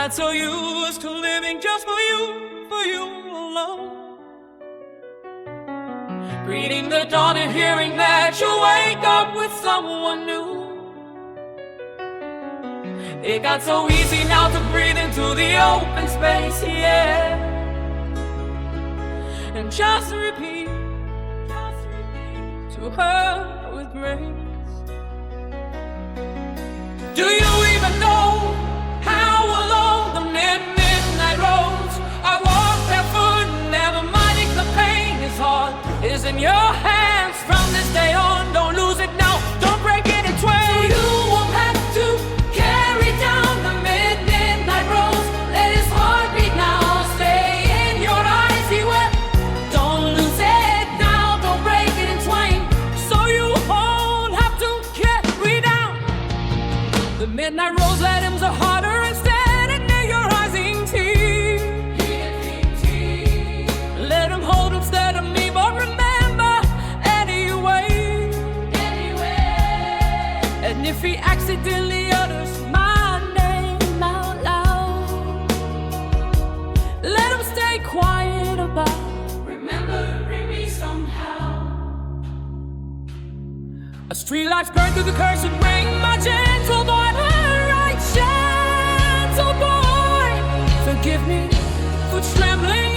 got so used to living just for you alone. Greeting the dawn and hearing that you wake up with someone new. It got so easy now to breathe into the open space, yeah. And just repeat to her with grace. Do you even know how alone the midnight roads? I walk barefoot, never minding the pain is hard. Is in your hands from this day on. Don't lose it now, don't break it in twain. So you won't have to carry down the midnight roads. Let his heart beat now, stay in your eyes, he wept. Don't lose it now, don't break it in twain. So you won't have to carry down the midnight roads. Let him so harder instead, and near your rising tears. Let him hold instead of me, but remember anyway. And if he accidentally utters my name out loud, let him stay quiet about remembering me somehow. A street lights burn through the cursed ring. My gentle boy, my right gentle boy, forgive me for trembling